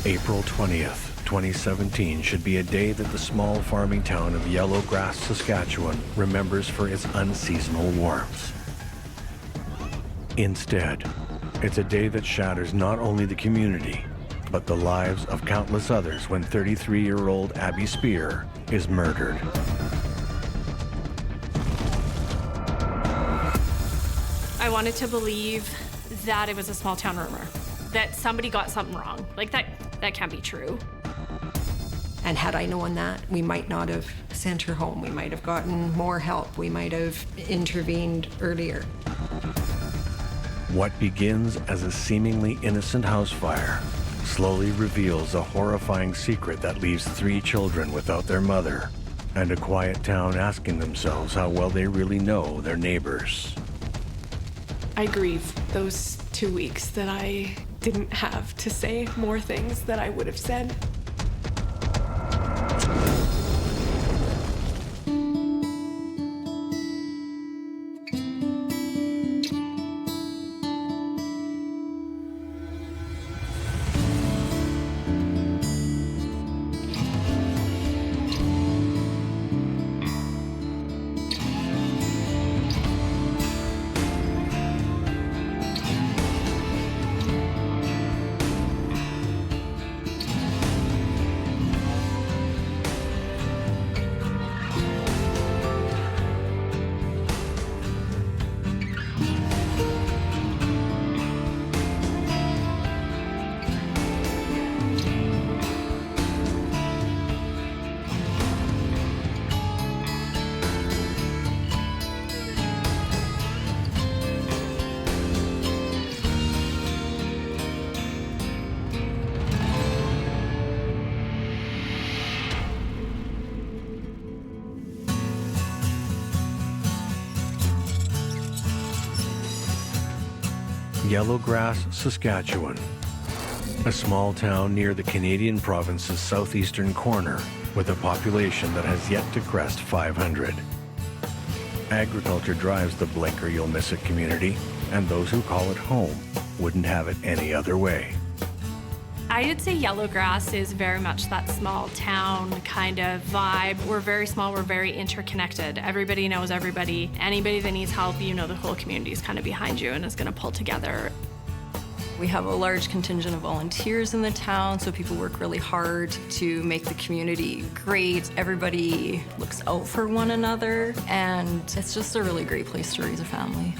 April 20th, 2017 should be a day that the small farming town of Yellowgrass, Saskatchewan remembers for its unseasonal warmth. Instead, it's a day that shatters not only the community, but the lives of countless others when 33-year-old Abbie Speir is murdered. I wanted to believe that it was a small town rumor, that somebody got something wrong. Like that can't be true. And had I known that, we might not have sent her home. We might have gotten more help. We might have intervened earlier. What begins as a seemingly innocent house fire slowly reveals a horrifying secret that leaves 3 children without their mother, and a quiet town asking themselves how well they really know their neighbors. I grieve those 2 weeks that I didn't have to say more things that I would have said. Yellowgrass, Saskatchewan, a small town near the Canadian province's southeastern corner with a population that has yet to crest 500. Agriculture drives the blink or you'll miss it community, and those who call it home wouldn't have it any other way. I'd say Yellowgrass is very much that small town kind of vibe. We're very small, we're very interconnected. Everybody knows everybody. Anybody that needs help, you know the whole community is kind of behind you and is gonna pull together. We have a large contingent of volunteers in the town, so people work really hard to make the community great. Everybody looks out for one another, and it's just a really great place to raise a family.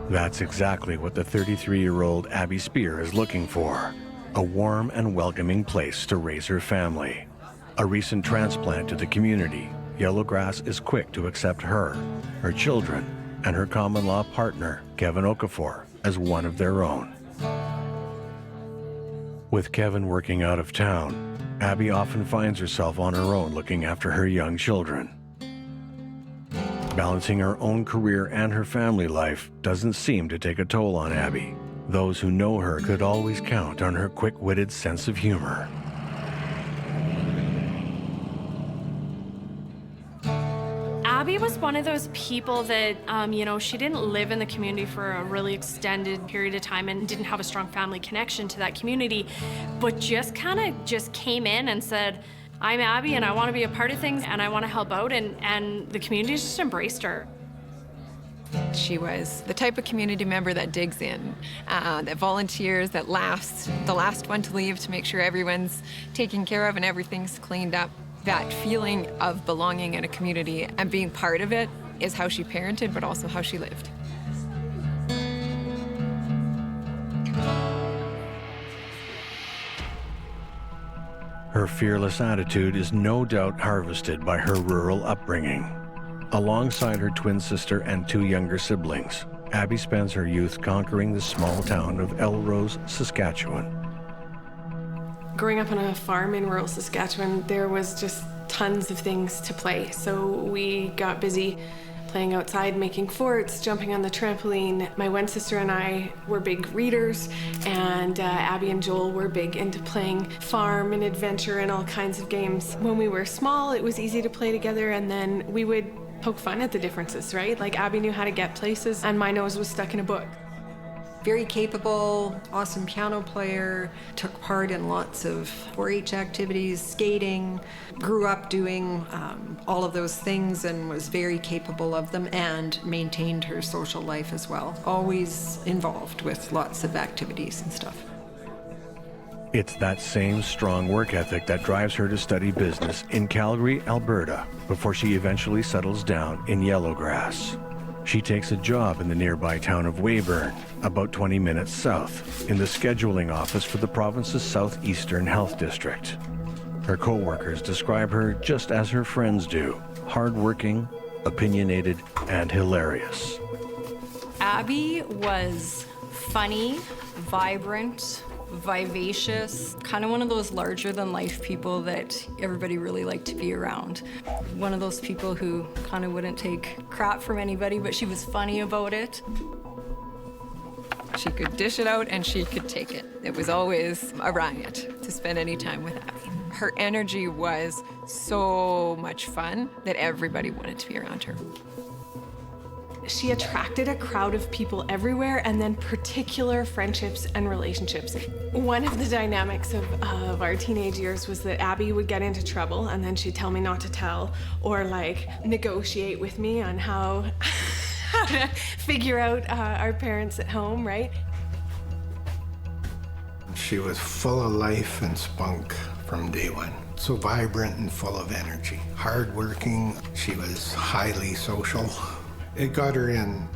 That's exactly what the 33-year-old Abbie Speir is looking for, a warm and welcoming place to raise her family. A recent transplant to the community, Yellowgrass is quick to accept her, her children, and her common-law partner, Kevin Okafor, as one of their own. With Kevin working out of town, Abbie often finds herself on her own looking after her young children. Balancing her own career and her family life doesn't seem to take a toll on Abbie. Those who know her could always count on her quick-witted sense of humor. Abbie was one of those people that, she didn't live in the community for a really extended period of time and didn't have a strong family connection to that community, but just came in and said, I'm Abbie and I want to be a part of things and I want to help out, and the community just embraced her. She was the type of community member that digs in, that volunteers, that laughs, the last one to leave to make sure everyone's taken care of and everything's cleaned up. That feeling of belonging in a community and being part of it is how she parented, but also how she lived. Her fearless attitude is no doubt harvested by her rural upbringing. Alongside her twin sister and 2 younger siblings, Abbie spends her youth conquering the small town of Elrose, Saskatchewan. Growing up on a farm in rural Saskatchewan, there was just tons of things to play. So we got busy playing outside, making forts, jumping on the trampoline. My one sister and I were big readers, and Abbie and Joel were big into playing farm and adventure and all kinds of games. When we were small, it was easy to play together, and then we would poke fun at the differences, right? Like Abbie knew how to get places, and my nose was stuck in a book. Very capable, awesome piano player, took part in lots of 4-H activities, skating, grew up doing all of those things and was very capable of them, and maintained her social life as well. Always involved with lots of activities and stuff. It's that same strong work ethic that drives her to study business in Calgary, Alberta, before she eventually settles down in Yellowgrass. She takes a job in the nearby town of Weyburn, about 20 minutes south, in the scheduling office for the province's Southeastern Health District. Her co-workers describe her just as her friends do, hardworking, opinionated, and hilarious. Abbie was funny, vibrant, vivacious, kind of one of those larger-than-life people that everybody really liked to be around. One of those people who kind of wouldn't take crap from anybody, but she was funny about it. She could dish it out and she could take it. It was always a riot to spend any time with Abbie. Her energy was so much fun that everybody wanted to be around her. She attracted a crowd of people everywhere, and then particular friendships and relationships. One of the dynamics of our teenage years was that Abbie would get into trouble, and then she'd tell me not to tell, or like negotiate with me on how to figure out our parents at home, right? She was full of life and spunk from day one. So vibrant and full of energy. Hardworking, she was highly social. It got her in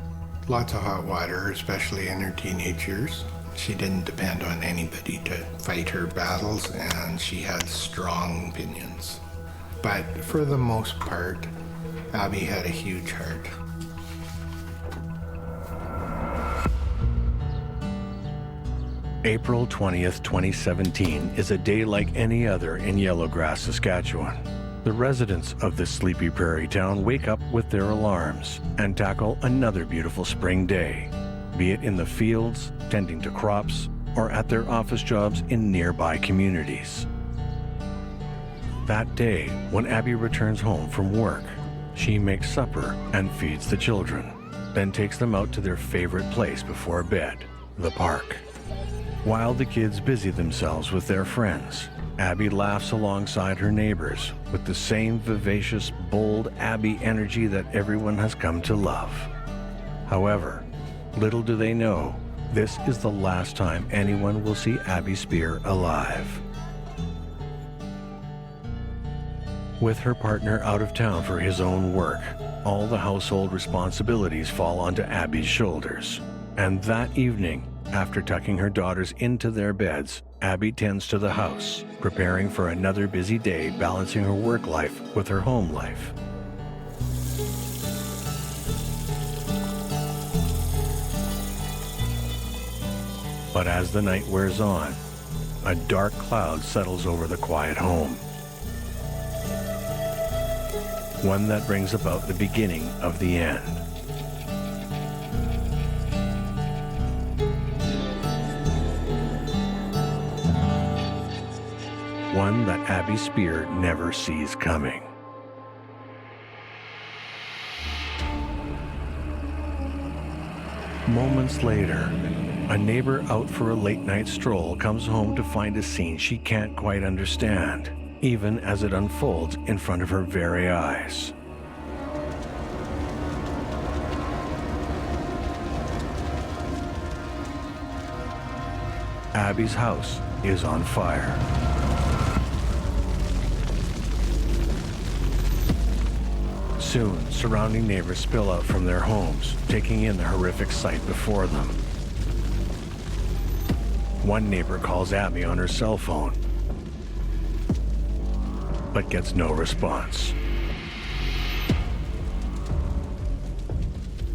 lots of hot water, especially in her teenage years. She didn't depend on anybody to fight her battles, and she had strong opinions. But for the most part, Abbie had a huge heart. April 20th, 2017 is a day like any other in Yellowgrass, Saskatchewan. The residents of this sleepy prairie town wake up with their alarms and tackle another beautiful spring day, be it in the fields, tending to crops, or at their office jobs in nearby communities. That day, when Abbie returns home from work, she makes supper and feeds the children, then takes them out to their favorite place before bed, the park. While the kids busy themselves with their friends, Abbie laughs alongside her neighbors with the same vivacious, bold Abbie energy that everyone has come to love. However, little do they know, this is the last time anyone will see Abbie Speir alive. With her partner out of town for his own work, all the household responsibilities fall onto Abbie's shoulders. And that evening, after tucking her daughters into their beds, Abbie tends to the house, preparing for another busy day, balancing her work life with her home life. But as the night wears on, a dark cloud settles over the quiet home. One that brings about the beginning of the end. One that Abbie Speir never sees coming. Moments later, a neighbor out for a late-night stroll comes home to find a scene she can't quite understand, even as it unfolds in front of her very eyes. Abbie's house is on fire. Soon, surrounding neighbors spill out from their homes, taking in the horrific sight before them. One neighbor calls Abbie on her cell phone, but gets no response.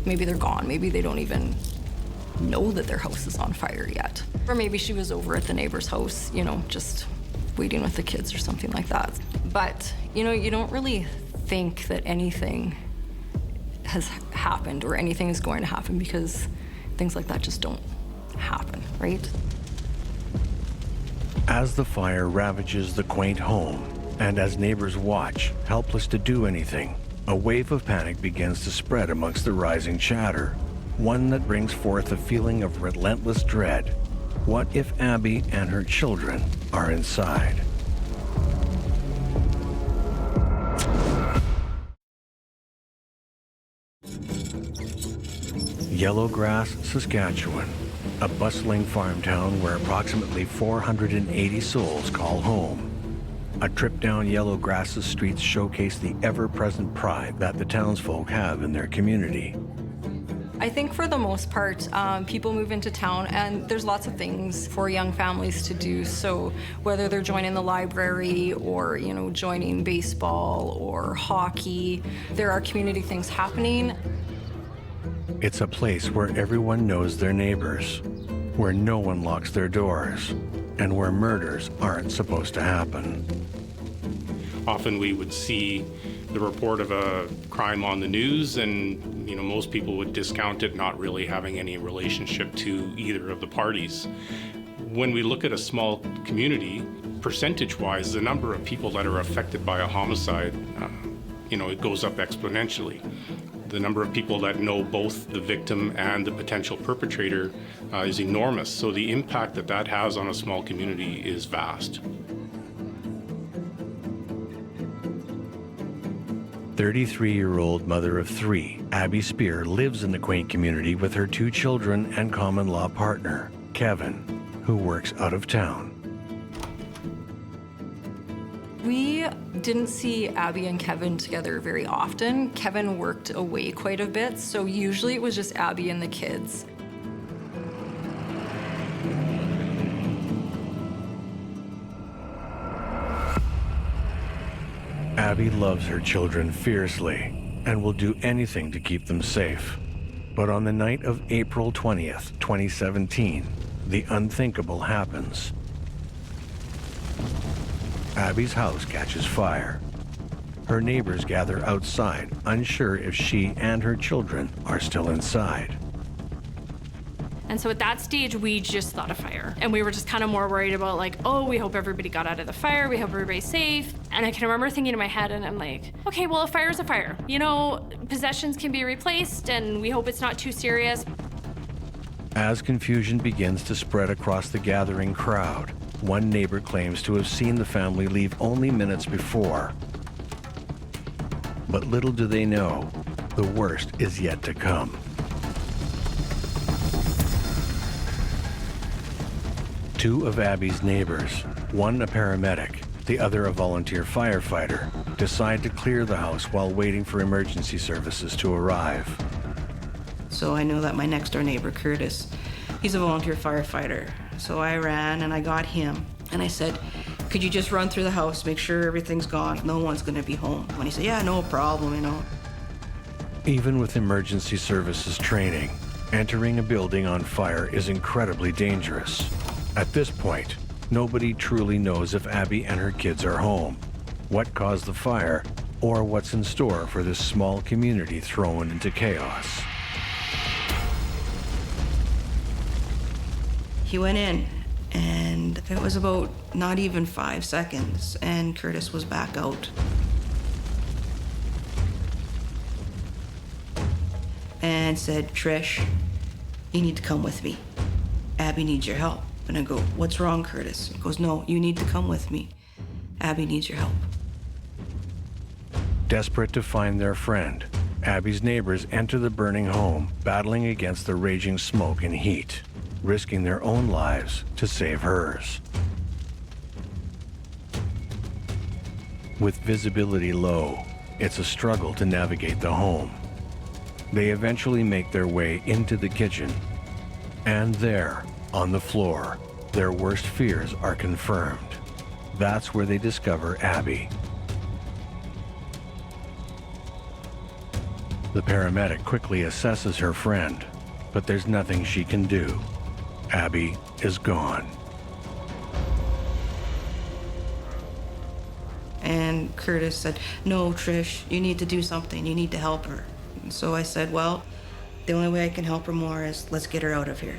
Maybe they're gone. Maybe they don't even know that their house is on fire yet. Or maybe she was over at the neighbor's house, just waiting with the kids or something like that. But, you don't really think that anything has happened or anything is going to happen because things like that just don't happen, right? As the fire ravages the quaint home, and as neighbors watch, helpless to do anything, a wave of panic begins to spread amongst the rising chatter. one that brings forth a feeling of relentless dread. What if Abbie and her children are inside? Yellowgrass, Saskatchewan, a bustling farm town where approximately 480 souls call home. A trip down Yellowgrass's streets showcase the ever-present pride that the townsfolk have in their community. I think for the most part, people move into town and there's lots of things for young families to do. So whether they're joining the library or, joining baseball or hockey, there are community things happening. It's a place where everyone knows their neighbors, where no one locks their doors, and where murders aren't supposed to happen. Often we would see the report of a crime on the news and, most people would discount it not really having any relationship to either of the parties. When we look at a small community, percentage-wise, the number of people that are affected by a homicide, it goes up exponentially. The number of people that know both the victim and the potential perpetrator is enormous. So the impact that has on a small community is vast. 33-year-old mother of three, Abbie Speir lives in the quaint community with her 2 children and common-law partner, Kevin, who works out of town. We didn't see Abbie and Kevin together very often. Kevin worked away quite a bit, so usually it was just Abbie and the kids. Abbie loves her children fiercely and will do anything to keep them safe. But on the night of April 20th, 2017, the unthinkable happens. Abbie's house catches fire. Her neighbors gather outside, unsure if she and her children are still inside. And so at that stage, we just thought of fire. And we were just kind of more worried about we hope everybody got out of the fire. We hope everybody's safe. And I can remember thinking in my head, and I'm like, okay, well, a fire's a fire. Possessions can be replaced, and we hope it's not too serious. As confusion begins to spread across the gathering crowd, one neighbor claims to have seen the family leave only minutes before. But little do they know, the worst is yet to come. 2 of Abbie's neighbors, one a paramedic, the other a volunteer firefighter, decide to clear the house while waiting for emergency services to arrive. So I know that my next door neighbor, Curtis, he's a volunteer firefighter. So I ran and I got him and I said, could you just run through the house, make sure everything's gone, no one's gonna be home. And he said, yeah, no problem, Even with emergency services training, entering a building on fire is incredibly dangerous. At this point, nobody truly knows if Abbie and her kids are home, what caused the fire, or what's in store for this small community thrown into chaos. He went in and it was about not even 5 seconds and Curtis was back out. And said, Trish, you need to come with me. Abbie needs your help. And I go, what's wrong, Curtis? He goes, no, you need to come with me. Abbie needs your help. Desperate to find their friend, Abbie's neighbors enter the burning home, battling against the raging smoke and heat, risking their own lives to save hers. With visibility low, it's a struggle to navigate the home. They eventually make their way into the kitchen, and there, on the floor, their worst fears are confirmed. That's where they discover Abbie. The paramedic quickly assesses her friend, but there's nothing she can do. Abbie is gone. And Curtis said, no, Trish, you need to do something. You need to help her. And so I said, well, the only way I can help her more is let's get her out of here.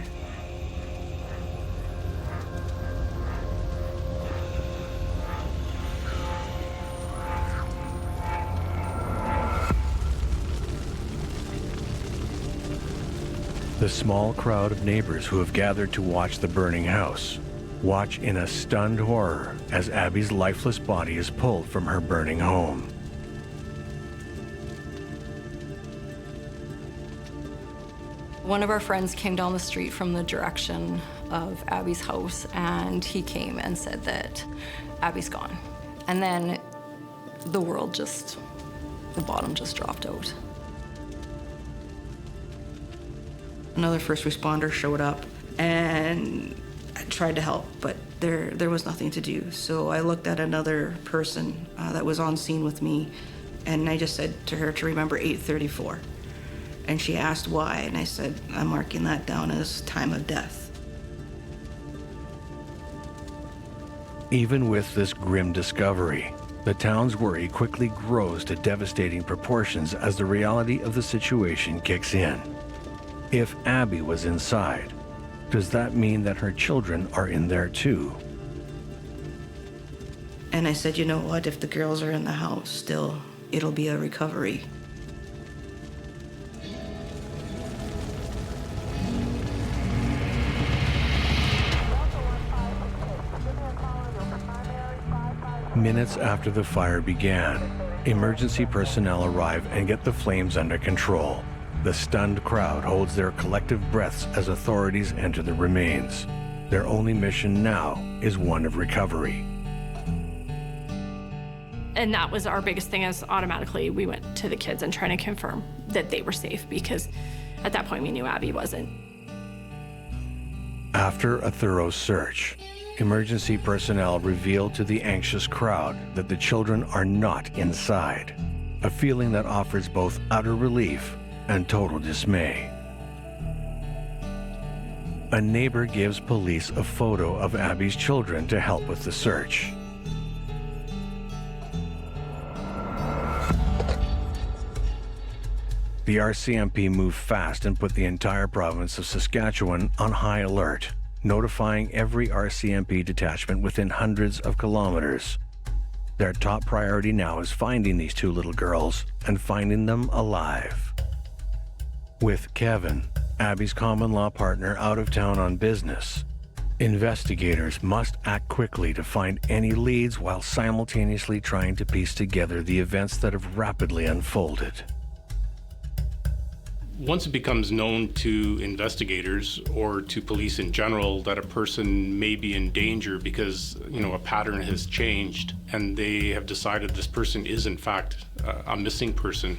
The small crowd of neighbors who have gathered to watch the burning house watch in a stunned horror as Abbie's lifeless body is pulled from her burning home. One of our friends came down the street from the direction of Abbie's house, and he came and said that Abbie's gone. And then the bottom just dropped out. Another first responder showed up and tried to help, but there was nothing to do. So I looked at another person that was on scene with me, and I just said to her to remember 8:34. And she asked why, and I said, I'm marking that down as time of death. Even with this grim discovery, the town's worry quickly grows to devastating proportions as the reality of the situation kicks in. If Abbie was inside, does that mean that her children are in there too? And I said, you know what, if the girls are in the house still, it'll be a recovery. Minutes after the fire began, emergency personnel arrive and get the flames under control. The stunned crowd holds their collective breaths as authorities enter the remains. Their only mission now is one of recovery. And that was our biggest thing, is automatically we went to the kids and trying to confirm that they were safe, because at that point we knew Abbie wasn't. After a thorough search, emergency personnel revealed to the anxious crowd that the children are not inside, a feeling that offers both utter relief and total dismay. A neighbor gives police a photo of Abbie's children to help with the search. The RCMP moved fast and put the entire province of Saskatchewan on high alert, notifying every RCMP detachment within hundreds of kilometers. Their top priority now is finding these two little girls and finding them alive. With Kevin, Abbie's common-law partner, out of town on business, investigators must act quickly to find any leads while simultaneously trying to piece together the events that have rapidly unfolded. Once it becomes known to investigators or to police in general that a person may be in danger because, a pattern has changed and they have decided this person is in fact a missing person,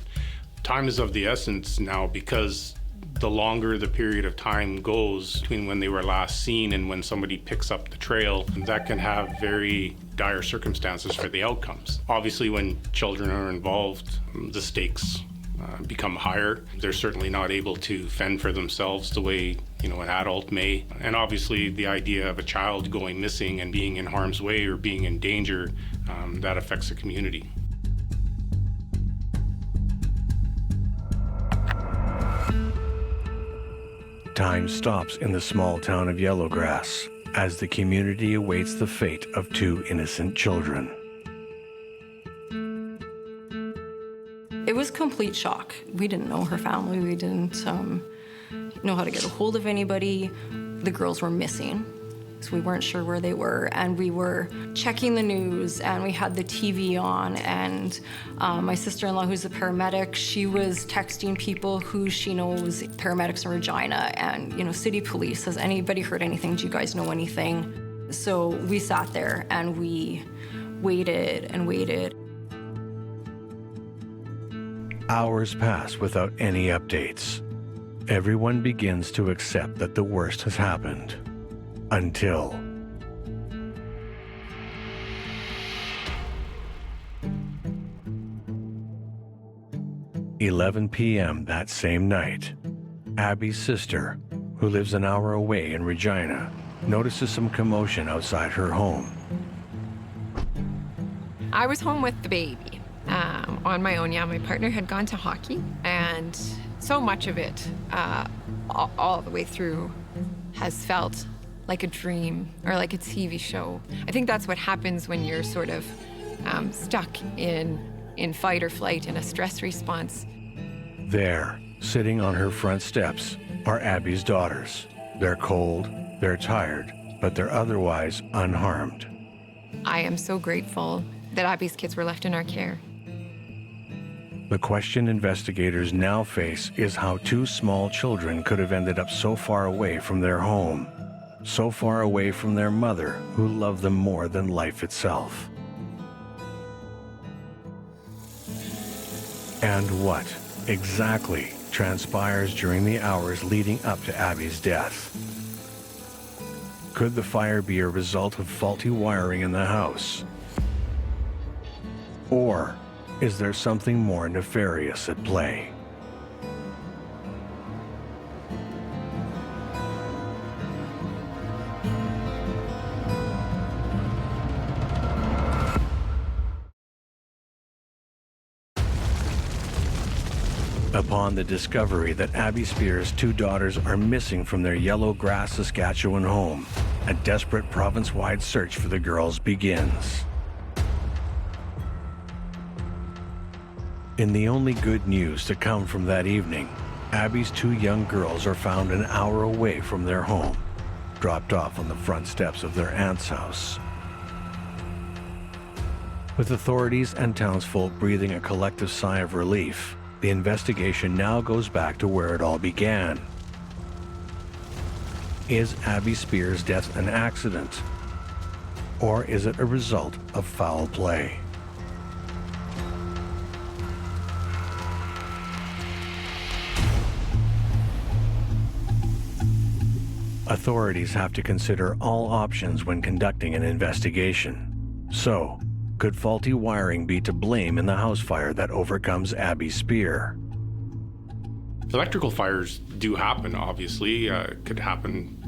time is of the essence now, because the longer the period of time goes between when they were last seen and when somebody picks up the trail, that can have very dire circumstances for the outcomes. Obviously, when children are involved, the stakes become higher. They're certainly not able to fend for themselves the way an adult may. And obviously the idea of a child going missing and being in harm's way or being in danger, that affects the community. Time stops in the small town of Yellowgrass as the community awaits the fate of two innocent children. It was complete shock. We didn't know her family. We didn't know how to get a hold of anybody. The girls were missing, so we weren't sure where they were. And we were checking the news, and we had the TV on. And my sister-in-law, who's a paramedic, she was texting people who she knows, paramedics in Regina, and city police. Has anybody heard anything? Do you guys know anything? So we sat there and we waited and waited. Hours pass without any updates. Everyone begins to accept that the worst has happened. Until... "11 p.m. that same night, Abbie's sister, who lives an hour away in Regina, notices some commotion outside her home. I was home with the baby. On my own, my partner had gone to hockey, and so much of it, all the way through, has felt like a dream or like a TV show. I think that's what happens when you're sort of stuck in fight or flight in a stress response. There, sitting on her front steps, are Abbie's daughters. They're cold, they're tired, but they're otherwise unharmed. I am so grateful that Abbie's kids were left in our care. The question investigators now face is how two small children could have ended up so far away from their home, so far away from their mother, who loved them more than life itself. And what exactly transpires during the hours leading up to Abbie's death? Could the fire be a result of faulty wiring in the house? Or is there something more nefarious at play? Upon the discovery that Abbie Speir's two daughters are missing from their Yellow Grass, Saskatchewan home, a desperate province-wide search for the girls begins. In the only good news to come from that evening, Abbie's two young girls are found an hour away from their home, dropped off on the front steps of their aunt's house. With authorities and townsfolk breathing a collective sigh of relief, the investigation now goes back to where it all began. Is Abbie Speir's death an accident? Or is it a result of foul play? Authorities have to consider all options when conducting an investigation. So, could faulty wiring be to blame in the house fire that overcomes Abbie Speir? Electrical fires do happen, obviously. It could happen,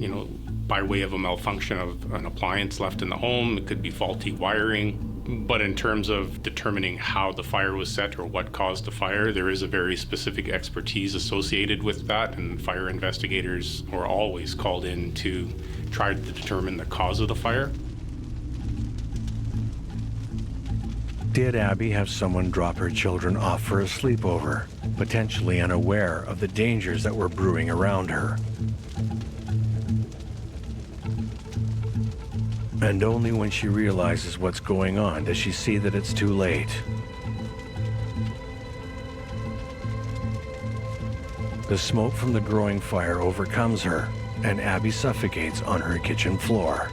by way of a malfunction of an appliance left in the home. It could be faulty wiring. But in terms of determining how the fire was set or what caused the fire, there is a very specific expertise associated with that, and fire investigators are always called in to try to determine the cause of the fire. Did Abbie have someone drop her children off for a sleepover, potentially unaware of the dangers that were brewing around her? And only when she realizes what's going on does she see that it's too late. The smoke from the growing fire overcomes her, and Abbie suffocates on her kitchen floor.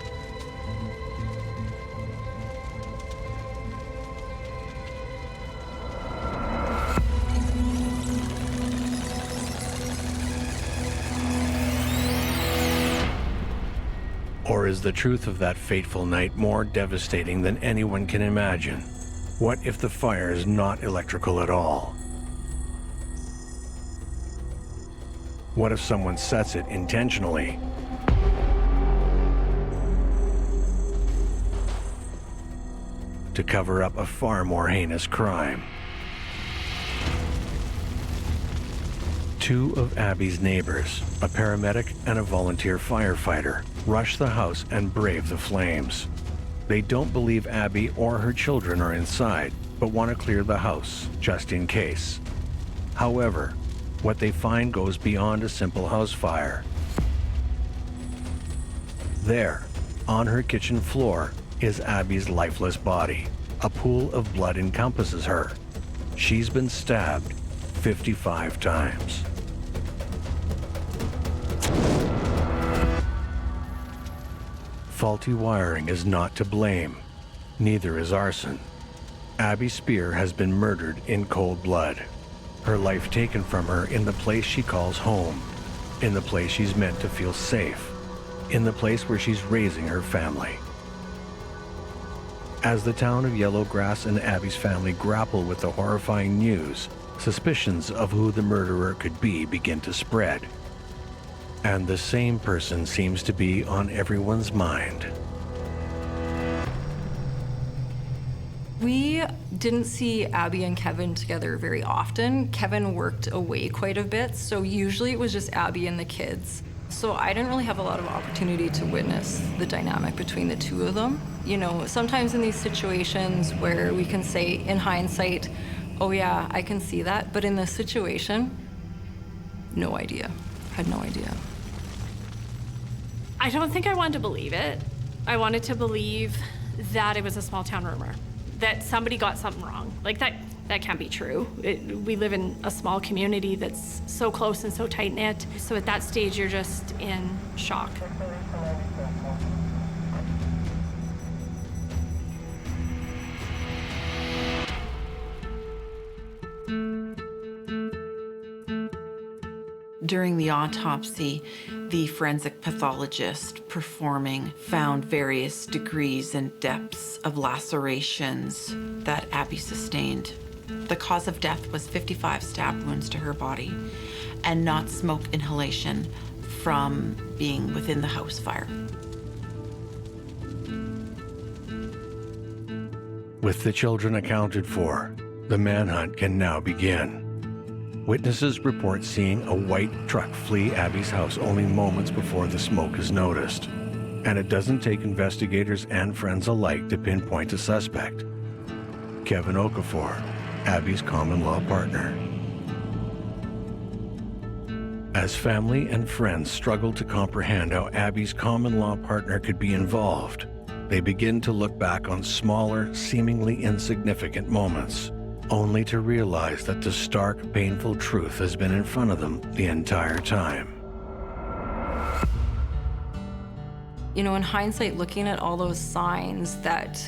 Or is the truth of that fateful night more devastating than anyone can imagine? What if the fire is not electrical at all? What if someone sets it intentionally? To cover up a far more heinous crime. Two of Abbie's neighbors, a paramedic and a volunteer firefighter, rush the house and brave the flames. They don't believe Abbie or her children are inside, but want to clear the house, just in case. However, what they find goes beyond a simple house fire. There, on her kitchen floor, is Abbie's lifeless body. A pool of blood encompasses her. She's been stabbed 55 times. Faulty wiring is not to blame. Neither is arson. Abbie Speir has been murdered in cold blood. Her life taken from her in the place she calls home, in the place she's meant to feel safe, in the place where she's raising her family. As the town of Yellow Grass and Abbie's family grapple with the horrifying news, suspicions of who the murderer could be begin to spread. And the same person seems to be on everyone's mind. We didn't see Abbie and Kevin together very often. Kevin worked away quite a bit, so usually it was just Abbie and the kids. So I didn't really have a lot of opportunity to witness the dynamic between the two of them. Sometimes in these situations where we can say in hindsight, oh yeah, I can see that, but in this situation, no idea. Had no idea. I don't think I wanted to believe it. I wanted to believe that it was a small town rumor, that somebody got something wrong. Like that can't be true. We live in a small community that's so close and so tight-knit. So at that stage, you're just in shock. During the autopsy, the forensic pathologist performing found various degrees and depths of lacerations that Abbie sustained. The cause of death was 55 stab wounds to her body and not smoke inhalation from being within the house fire. With the children accounted for, the manhunt can now begin. Witnesses report seeing a white truck flee Abbie's house only moments before the smoke is noticed. And it doesn't take investigators and friends alike to pinpoint a suspect. Kevin Okafor, Abbie's common-law partner. As family and friends struggle to comprehend how Abbie's common-law partner could be involved, they begin to look back on smaller, seemingly insignificant moments, only to realize that the stark, painful truth has been in front of them the entire time. You know, in hindsight, looking at all those signs that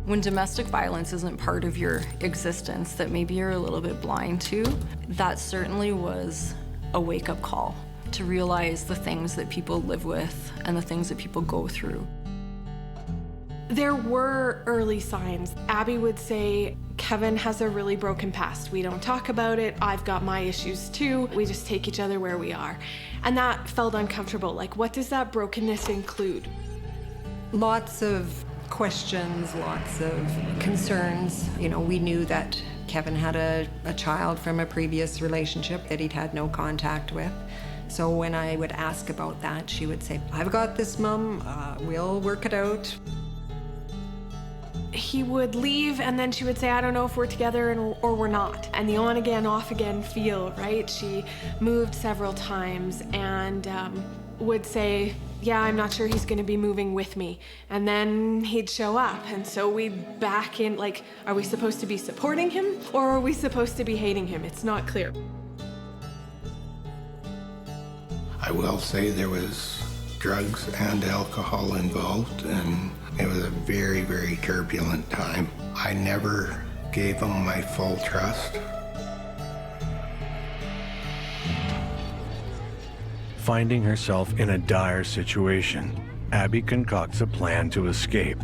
when domestic violence isn't part of your existence, that maybe you're a little bit blind to, that certainly was a wake-up call to realize the things that people live with and the things that people go through. There were early signs. Abbie would say, Kevin has a really broken past. We don't talk about it. I've got my issues too. We just take each other where we are. And that felt uncomfortable. Like, what does that brokenness include? Lots of questions, lots of concerns. You know, we knew that Kevin had a child from a previous relationship that he'd had no contact with. So when I would ask about that, she would say, I've got this, Mom. We'll work it out. He would leave and then she would say, I don't know if we're together or we're not. And the on again, off again feel, right? She moved several times and would say, yeah, I'm not sure he's gonna be moving with me. And then he'd show up. And so we'd back in, like, are we supposed to be supporting him or are we supposed to be hating him? It's not clear. I will say there was drugs and alcohol involved, and it was a very, very turbulent time. I never gave him my full trust. Finding herself in a dire situation, Abbie concocts a plan to escape.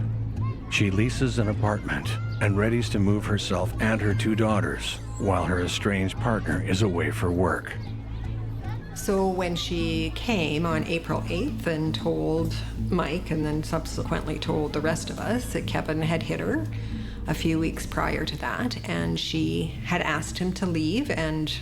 She leases an apartment and readies to move herself and her 2 daughters while her estranged partner is away for work. So when she came on April 8th and told Mike and then subsequently told the rest of us that Kevin had hit her a few weeks prior to that, and she had asked him to leave and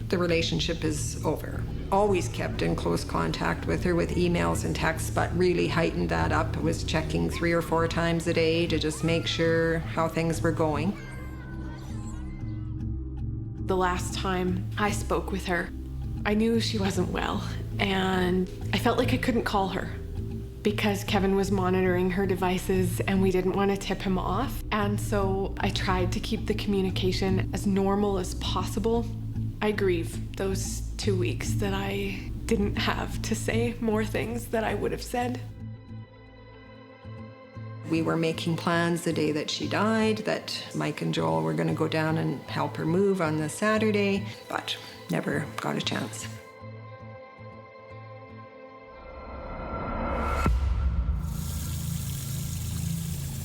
the relationship is over. Always kept in close contact with her with emails and texts, but really heightened that up. Was checking 3 or 4 times a day to just make sure how things were going. The last time I spoke with her, I knew she wasn't well, and I felt like I couldn't call her because Kevin was monitoring her devices and we didn't want to tip him off. And so I tried to keep the communication as normal as possible. I grieve those 2 weeks that I didn't have to say more things that I would have said. We were making plans the day that she died, that Mike and Joel were going to go down and help her move on the Saturday, but never got a chance.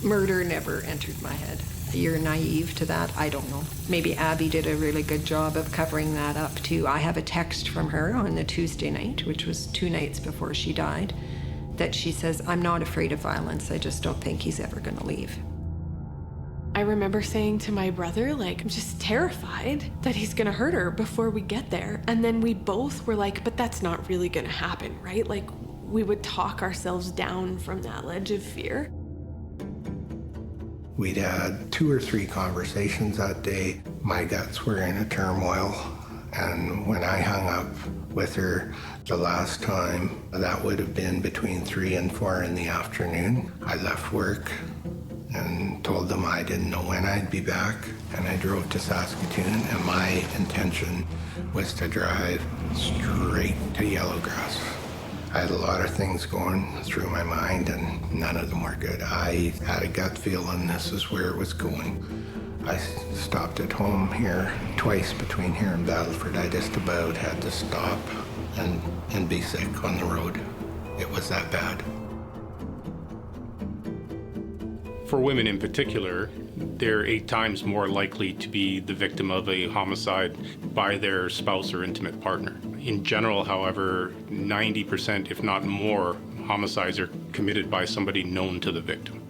Murder never entered my head. You're naive to that? I don't know. Maybe Abbie did a really good job of covering that up too. I have a text from her on the Tuesday night, which was 2 nights before she died, that she says, I'm not afraid of violence. I just don't think he's ever gonna leave. I remember saying to my brother, like, I'm just terrified that he's gonna hurt her before we get there. And then we both were like, but that's not really gonna happen, right? Like, we would talk ourselves down from that ledge of fear. We'd had 2 or 3 conversations that day. My guts were in a turmoil. And when I hung up with her the last time, that would have been between 3 and 4 in the afternoon. I left work and told them I didn't know when I'd be back, and I drove to Saskatoon, and my intention was to drive straight to Yellowgrass. I had a lot of things going through my mind, and none of them were good. I had a gut feeling this is where it was going. I stopped at home here twice between here and Battleford. I just about had to stop and be sick on the road. It was that bad. For women in particular, they're 8 times more likely to be the victim of a homicide by their spouse or intimate partner. In general, however, 90%, if not more, homicides are committed by somebody known to the victim.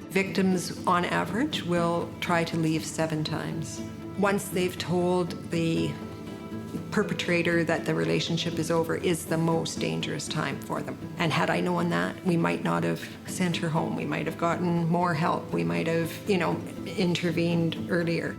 Victims, on average, will try to leave 7 times. Once they've told the perpetrator that the relationship is over is the most dangerous time for them. And had I known that, we might not have sent her home. We might have gotten more help. We might have, intervened earlier.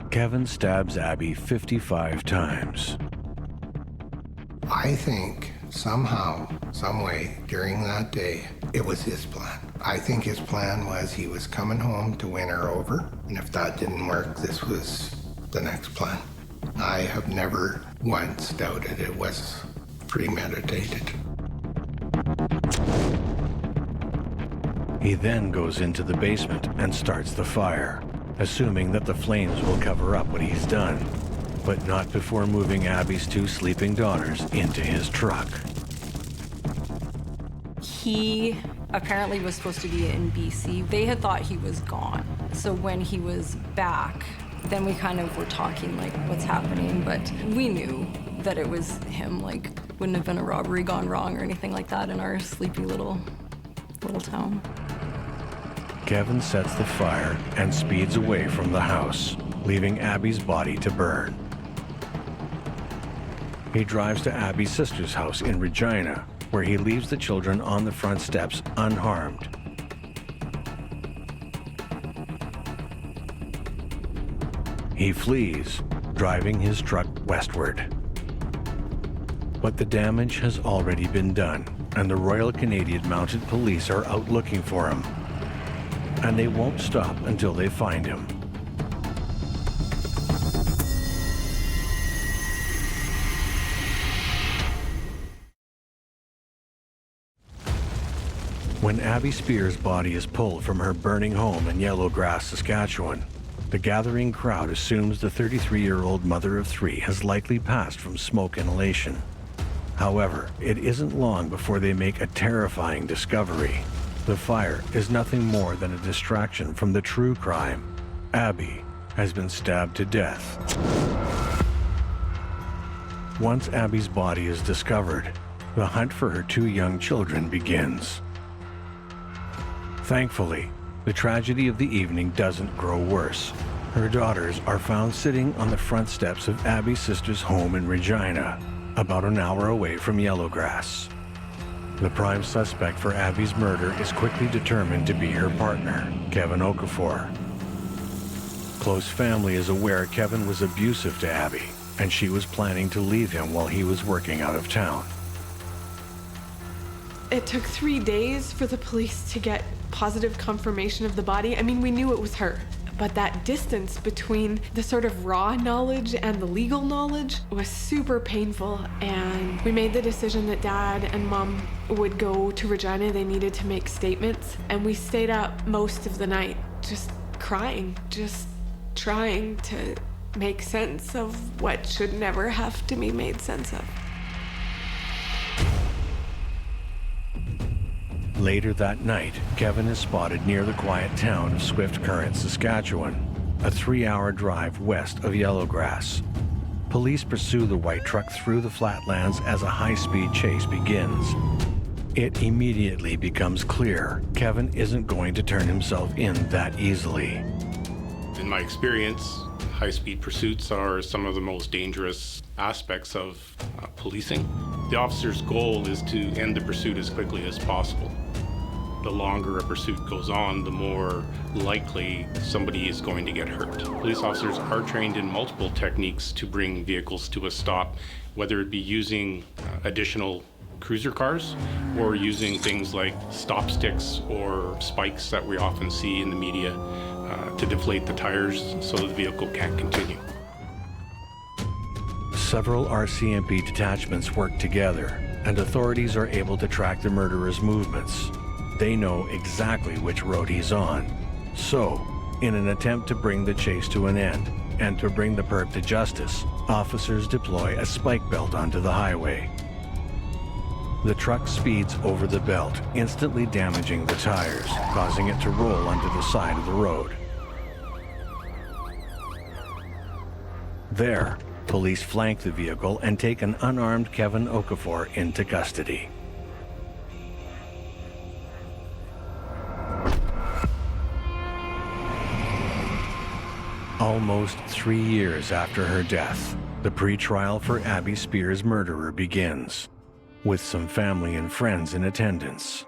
Kevin stabs Abbie 55 times. I think somehow, some way, during that day, it was his plan. I think his plan was he was coming home to win her over, and if that didn't work, this was the next plan. I have never once doubted it was premeditated. He then goes into the basement and starts the fire, assuming that the flames will cover up what he's done, but not before moving Abbie's 2 sleeping daughters into his truck. He apparently was supposed to be in BC. They had thought he was gone. So when he was back, then we kind of were talking like, what's happening? But we knew that it was him, like, wouldn't have been a robbery gone wrong or anything like that in our sleepy little town. Kevin sets the fire and speeds away from the house, leaving Abbie's body to burn. He drives to Abbie's sister's house in Regina, where he leaves the children on the front steps unharmed. He flees, driving his truck westward. But the damage has already been done, and the Royal Canadian Mounted Police are out looking for him. And they won't stop until they find him. When Abbie Speir's body is pulled from her burning home in Yellowgrass, Saskatchewan, the gathering crowd assumes the 33-year-old mother of 3 has likely passed from smoke inhalation. However, it isn't long before they make a terrifying discovery. The fire is nothing more than a distraction from the true crime. Abbie has been stabbed to death. Once Abbie's body is discovered, the hunt for her 2 young children begins. Thankfully, the tragedy of the evening doesn't grow worse. Her daughters are found sitting on the front steps of Abbie's sister's home in Regina, about an hour away from Yellowgrass. The prime suspect for Abbie's murder is quickly determined to be her partner, Kevin Okafor. Close family is aware Kevin was abusive to Abbie, and she was planning to leave him while he was working out of town. It took 3 days for the police to get positive confirmation of the body. I mean, we knew it was her. But that distance between the sort of raw knowledge and the legal knowledge was super painful. And we made the decision that Dad and Mom would go to Regina. They needed to make statements. And we stayed up most of the night just crying, just trying to make sense of what should never have to be made sense of. Later that night, Kevin is spotted near the quiet town of Swift Current, Saskatchewan, a 3-hour drive west of Yellowgrass. Police pursue the white truck through the flatlands as a high-speed chase begins. It immediately becomes clear Kevin isn't going to turn himself in that easily. In my experience, high-speed pursuits are some of the most dangerous aspects of policing. The officer's goal is to end the pursuit as quickly as possible. The longer a pursuit goes on, the more likely somebody is going to get hurt. Police officers are trained in multiple techniques to bring vehicles to a stop, whether it be using additional cruiser cars or using things like stop sticks or spikes that we often see in the media to deflate the tires so that the vehicle can't continue. Several RCMP detachments work together, and authorities are able to track the murderer's movements. They know exactly which road he's on. So, in an attempt to bring the chase to an end and to bring the perp to justice, officers deploy a spike belt onto the highway. The truck speeds over the belt, instantly damaging the tires, causing it to roll onto the side of the road. There, police flank the vehicle and take an unarmed Kevin Okafor into custody. Almost 3 years after her death, the pre-trial for Abbie Speir's murderer begins, with some family and friends in attendance.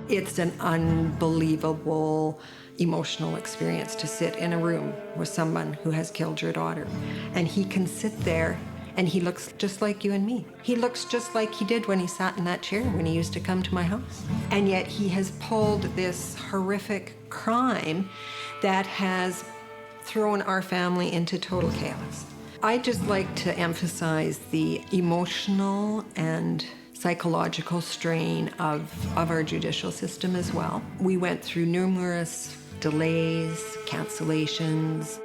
It's an unbelievable emotional experience to sit in a room with someone who has killed your daughter. And he can sit there and he looks just like you and me. He looks just like he did when he sat in that chair when he used to come to my house. And yet he has pulled this horrific crime that has thrown our family into total chaos. I just like to emphasize the emotional and psychological strain of our judicial system as well. We went through numerous delays, cancellations.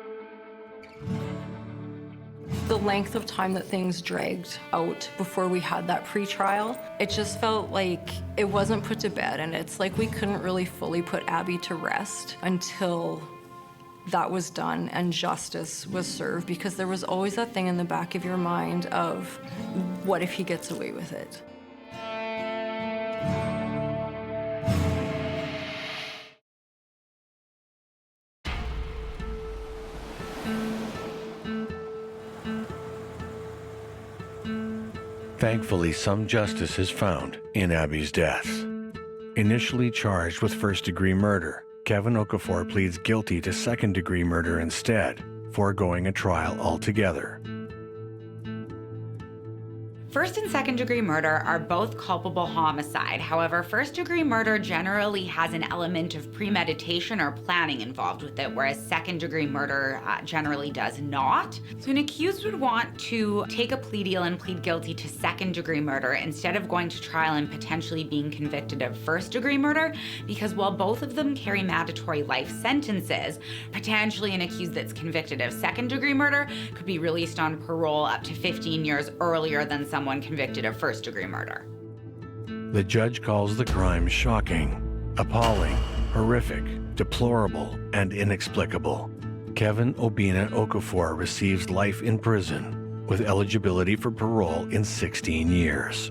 The length of time that things dragged out before we had that pre-trial, it just felt like it wasn't put to bed, and it's like we couldn't really fully put Abbie to rest until that was done and justice was served, because there was always that thing in the back of your mind of, what if he gets away with it? Thankfully, some justice is found in Abbie's death. Initially charged with first-degree murder, Kevin Okafor pleads guilty to second-degree murder instead, foregoing a trial altogether. First and second-degree murder are both culpable homicide. However, first-degree murder generally has an element of premeditation or planning involved with it, whereas second-degree murder generally does not. So an accused would want to take a plea deal and plead guilty to second-degree murder instead of going to trial and potentially being convicted of first-degree murder, because while both of them carry mandatory life sentences, potentially an accused that's convicted of second-degree murder could be released on parole up to 15 years earlier than someone convicted of first-degree murder. The judge calls the crime shocking, appalling, horrific, deplorable, and inexplicable. Kevin Obina Okafor receives life in prison, with eligibility for parole in 16 years.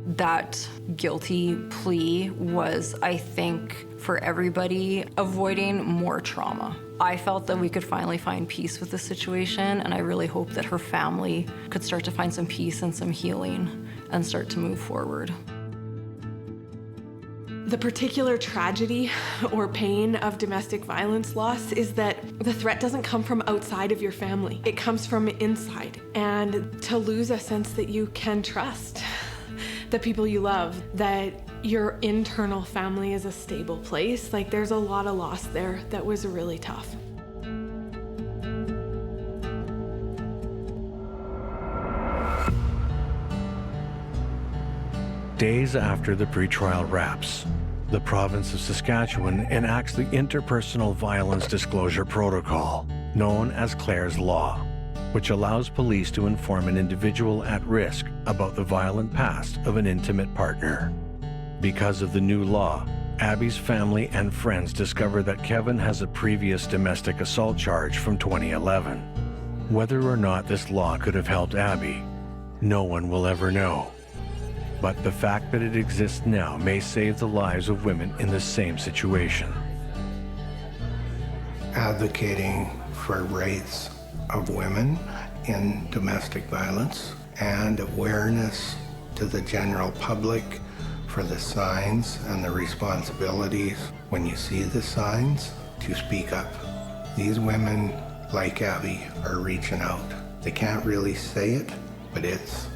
That guilty plea was, I think, for everybody, avoiding more trauma. I felt that we could finally find peace with the situation, and I really hope that her family could start to find some peace and some healing and start to move forward. The particular tragedy or pain of domestic violence loss is that the threat doesn't come from outside of your family. It comes from inside. And to lose a sense that you can trust the people you love, that your internal family is a stable place, like there's a lot of loss there that was really tough. Days after the pretrial wraps, the province of Saskatchewan enacts the Interpersonal Violence Disclosure Protocol, known as Clare's Law, which allows police to inform an individual at risk about the violent past of an intimate partner. Because of the new law, Abbie's family and friends discover that Kevin has a previous domestic assault charge from 2011. Whether or not this law could have helped Abbie, no one will ever know. But the fact that it exists now may save the lives of women in the same situation. Advocating for rights of women in domestic violence and awareness to the general public for the signs and the responsibilities when you see the signs to speak up. These women, like Abbie, are reaching out. They can't really say it, but it's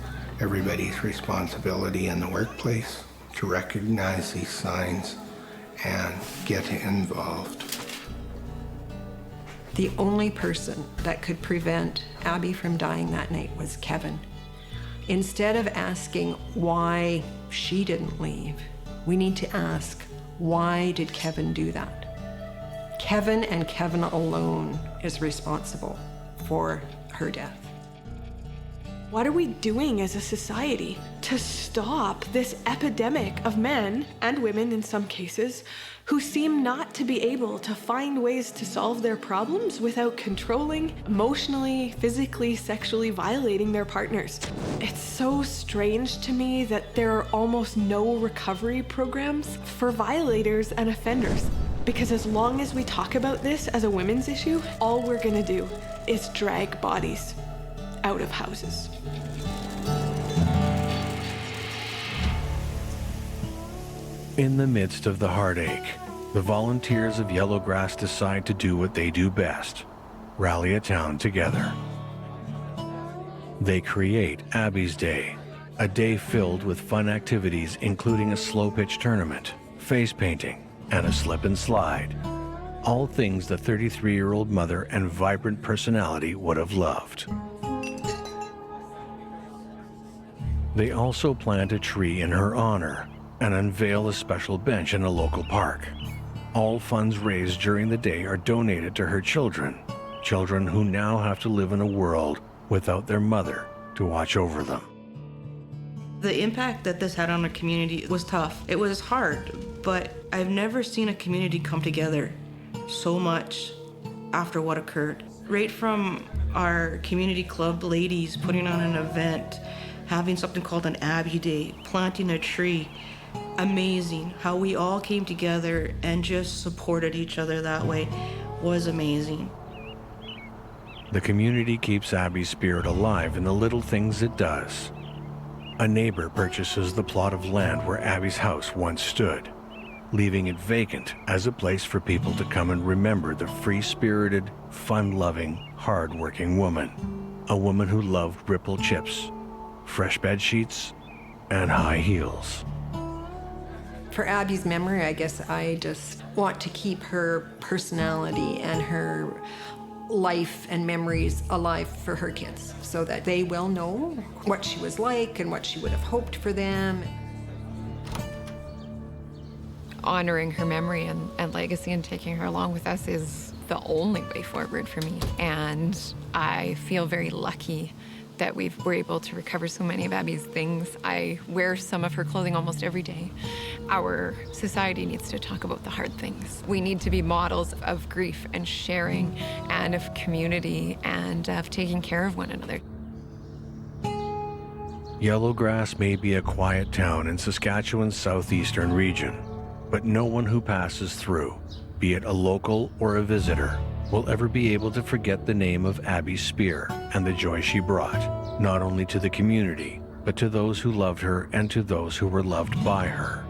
everybody's responsibility in the workplace to recognize these signs and get involved. The only person that could prevent Abbie from dying that night was Kevin. Instead of asking why she didn't leave, we need to ask, why did Kevin do that? Kevin and Kevin alone is responsible for her death. What are we doing as a society to stop this epidemic of men, and women in some cases, who seem not to be able to find ways to solve their problems without controlling, emotionally, physically, sexually violating their partners? It's so strange to me that there are almost no recovery programs for violators and offenders. Because as long as we talk about this as a women's issue, all we're gonna do is drag bodies out of houses. In the midst of the heartache, the volunteers of Yellowgrass decide to do what they do best: rally a town together. They create Abbie's Day, a day filled with fun activities including a slow pitch tournament, face painting, and a slip and slide. All things the 33-year-old mother and vibrant personality would have loved. They also plant a tree in her honor and unveil a special bench in a local park. All funds raised during the day are donated to her children, children who now have to live in a world without their mother to watch over them. The impact that this had on the community was tough. It was hard, but I've never seen a community come together so much after what occurred. Right from our community club ladies putting on an event, having something called an Abbie Day, planting a tree. Amazing. How we all came together and just supported each other that way was amazing. The community keeps Abbie's spirit alive in the little things it does. A neighbor purchases the plot of land where Abbie's house once stood, leaving it vacant as a place for people to come and remember the free-spirited, fun-loving, hard-working woman. A woman who loved ripple chips, fresh bed sheets, and high heels. For Abbie's memory, I guess I just want to keep her personality and her life and memories alive for her kids so that they will know what she was like and what she would have hoped for them. Honoring her memory and legacy and taking her along with us is the only way forward for me. And I feel very lucky that we were able to recover so many of Abbie's things. I wear some of her clothing almost every day. Our society needs to talk about the hard things. We need to be models of grief and sharing and of community and of taking care of one another. Yellowgrass may be a quiet town in Saskatchewan's southeastern region, but no one who passes through, be it a local or a visitor, will ever be able to forget the name of Abbie Speir and the joy she brought, not only to the community, but to those who loved her and to those who were loved by her.